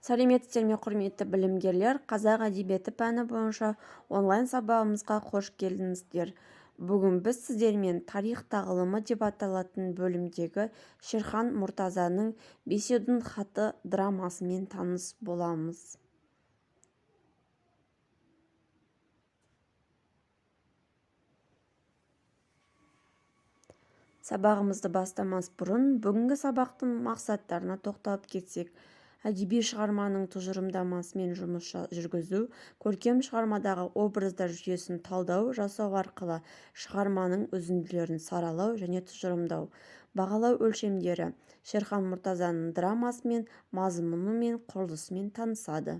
Сәлеметсіздер ме, құрметті білімгерлер. Қазақ әдебиеті пәні бойынша онлайн сабағымызға қош келдіңіздер. Бүгін біз сіздермен тарих тағылымы деп аталатын бөлімдегі Шерхан Мұртазаның Бесеудің хаты драмасымен таныс боламыз. Сабағымызды бастамас бұрын бүгінгі сабақтың мақсаттарына тоқталып кетсек, әдеби шығарманың тұжырымдамасымен жұмыс жүргізу, көркем шығармадағы образдар жүйесін талдау жасау арқылы шығарманың үзінділерін саралау және тұжырымдау, бағалау өлшемдері, Шерхан Мұртазаның драмасымен, мазмұны мен құрылысымен танысады.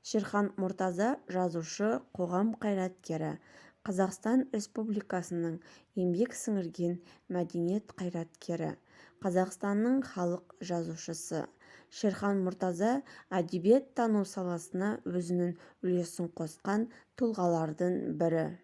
Шерхан Мұртаза жазушы, қоғам қайраткері, Қазақстан Республикасының еңбек сіңірген мәдениет қайраткері, Қазақстанның халық жазушысы. Шерхан Мұртаза әдебиет тану саласына өзінің үлесін қосқан тұлғалардың бірі.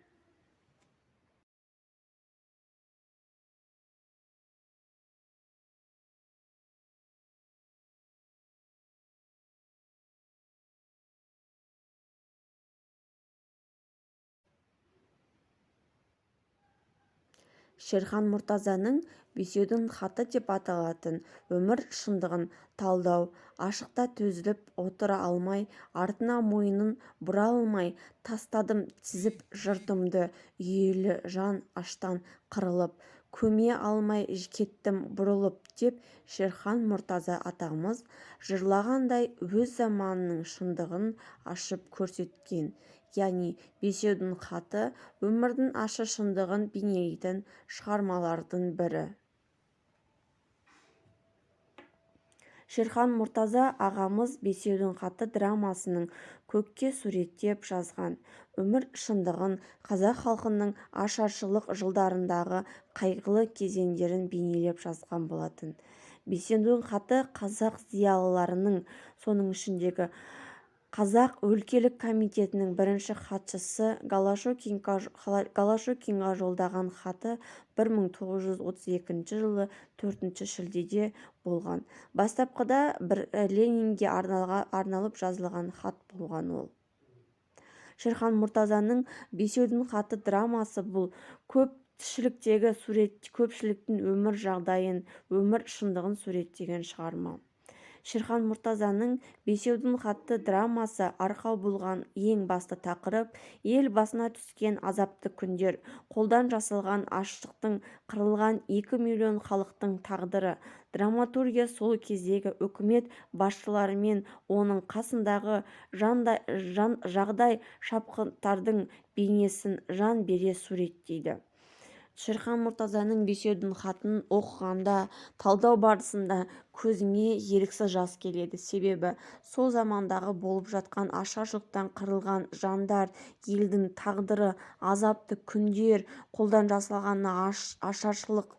Шерхан Мұртазаның Бесеудің хаты деп аталатын өмір шындығын талдау, ашықта төзіліп отыра алмай, артына мойнын бұра алмай, тастадым тізіп жыртымды, үйелі жан аштан қырылып, көме алмай кеттім бұрылып деп Шерхан Мұртаза атамыз жырлағандай өз заманының шындығын ашып көрсеткен. Яғни Бесеудің хаты өмірдің ащы шындығын бейнелейтін шығармалардың бірі. Шерхан Мұртаза ағамыз Бесеудің хаты драмасының көкке суреттеп жазған өмір шындығын, қазақ халқының ашаршылық жылдарындағы қайғылы кезеңдерін бейнелеп жазған болатын. Бесеудің хаты қазақ зиялыларының, соның ішіндегі Қазақ өлкелік комитетінің бірінші хатшысы Голошокинға жолдаған хаты 1932 жылы 4 шілдеде болған. Бастапқыда бір Ленинге арналып жазылған хат болған ол. Шерхан Мұртазаның Бесеудің хаты драмасы бұл көпшіліктің өмір жағдайын, өмір шындығын суреттеген шығарма. Шерхан Мұртазаның Бесеудің хаты драмасы арқау болған ең басты тақырып ел басына түскен азапты күндер, қолдан жасалған аштықтың, қырылған 2 миллион халықтың тағдыры. Драматургия сол кездегі үкімет басшылары мен оның қасындағы жағдай шапқындардың бейнесін жан бере суреттейді. Шерхан Мұртазаның Бесеудің хатын оқығанда, талдау барысында көзіңе еріксіз жас келеді. Себебі сол замандағы болып жатқан ашаршылықтан қырылған жандар, елдің тағдыры, азапты күндер, қолдан жасалған ашаршылық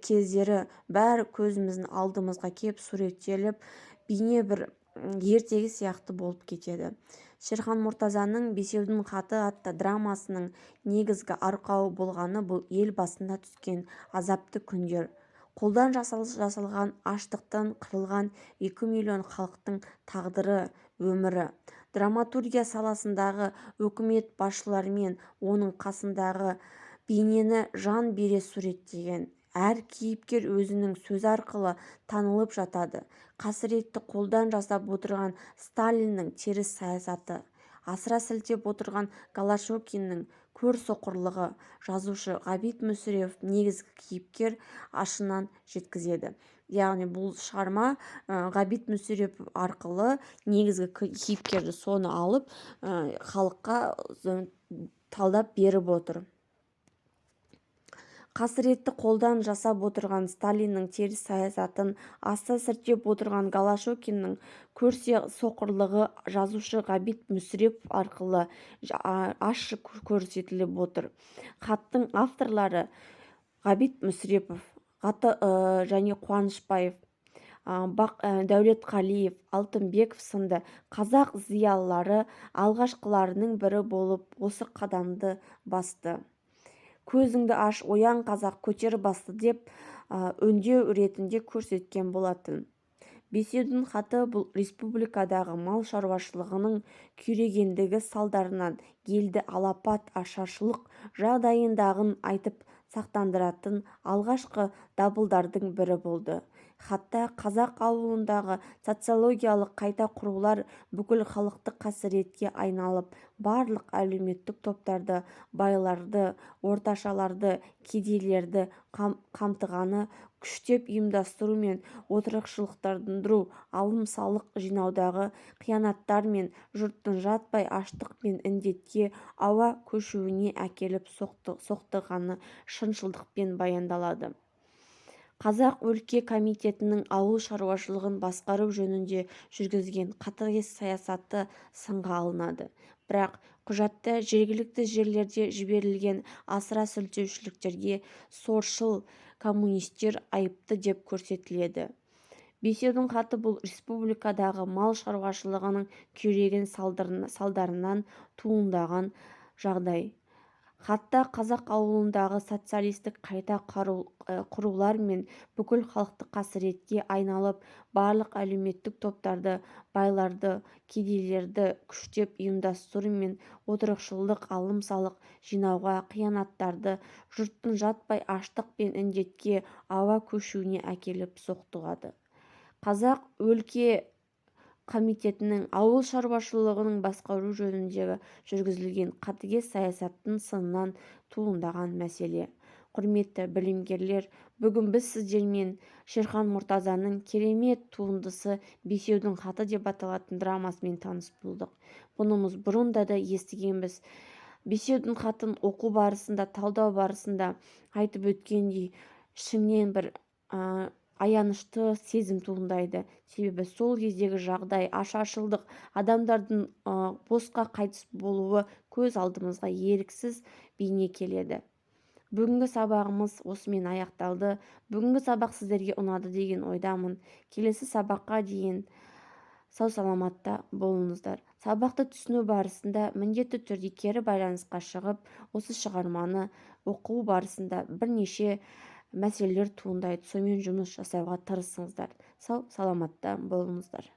кездері бәрі көзіміздің алдымызға кеп суреттеліп, бейне бір ертегі сияқты болып кетеді. Шерхан Мұртазаның Бесеудің хаты атты драмасының негізгі арқауы болғаны бұл ел басына түскен азапты күндер, қолдан жасалған аштықтан қырылған 2 миллион халықтың тағдыры, өмірі. Драматургия саласындағы үкімет басшылары мен оның қасындағы бейнені жан бере суреттеген. Әр кейіпкер өзінің сөзі арқылы танылып жатады. Қасіретті қолдан жасап отырған Сталиннің теріс саясаты, асыра сілтеп отырған Голошокиннің көрсоқырлығы, жазушы Ғабит Мүсірепов негізгі кейіпкер ашынан жеткізеді. Яғни бұл шығарма Ғабит Мүсірепов арқылы негізгі кейіпкерді соны алып халыққа талдап беріп отыр. Қасіретті қолдан жасап отырған Сталиннің теріс саясатын, асыра сілтеп отырған Голошокиннің көрсоқырлығы жазушы Ғабит Мүсірепов арқылы ашық көрсетіліп отыр. Хаттың авторлары Ғабит Мүсірепов және Қуанышбаев, Дәулетқалиев, Алтынбеков сынды қазақ зиялылары алғашқыларының бірі болып осы қадамды басты. Көзіңді аш, оян қазақ, көтер басты деп үндеу ретінде көрсеткен болатын. Бесеудің хаты бұл республикадағы мал шаруашылығының күйрегендігі салдарынан елді алапат ашаршылық жағдайындағын айтып сақтандыратын алғашқы дабылдардың бірі болды. Хатта қазақ ауылындағы социологиялық қайта құрулар бүкіл халықтық қасіретке айналып, барлық әлеуметтік топтарды, байларды, орташаларды, кедейлерді қамтығаны, күштеп ұйымдастыру мен отырықшылықтандыру, алым-салық жинаудағы қиянаттар мен жұрттың жаппай аштық пен індетке ауа көшуіне әкеліп соқтығаны шыншылдықпен баяндалады. Қазақ өлке комитетінің ауыл шаруашылығын басқару жөнінде жүргізген қатыгез саясаты сынға алынады. Бірақ құжатта жергілікті жерлерде жіберілген асыра сілтеушіліктерге соршыл коммунистер айыпты деп көрсетіледі. Бесеудің хаты бұл республикадағы мал шаруашылығының күйреген салдарынан туындаған жағдай. Хатта қазақ ауылындағы социалистік қайта құрулар мен бүкіл халықтық қасіретке айналып, барлық әлеуметтік топтарды, байларды, кедейлерді күштеп ұйымдастыру мен отырықшылдық алым-салық жинауға қиянаттарды, жұрттың жаппай аштық пен індетке ауа көшуіне әкеліп соқтығады. Қазақ өлке комитетінің ауыл шаруашылығының басқару жөніндегі жүргізілген қатыгез саясаттың сынынан туындаған мәселе. Құрметті білімгерлер, бүгін біз сіздермен Шерхан Мұртазаның керемет туындысы «Бесеудің хаты» деп аталатын драмасымен таныс болдық. Бұнымыз бұрында да естігенбіз. Бесеудің хатын оқу барысында, талдау барысында айтып өткендей, ішіңнен бір аянышты сезім туындайды. Себебі сол кездегі жағдай, ашаршылдық, адамдардың босқа қайтыс болуы көз алдымызға еріксіз бейне келеді. Бүгінгі сабағымыз осымен аяқталды. Бүгінгі сабақ сіздерге ұнады деген ойдамын. Келесі сабаққа дейін сау саламатта болыңыздар. Сабақты түсіну барысында міндетті түрде кері байланысқа шығып, осы шығарманы оқу барысында бірнеше мәселелер туындайды. Сонымен жұмыс жасауға тырысыңыздар. Сау саламатта болыңыздар.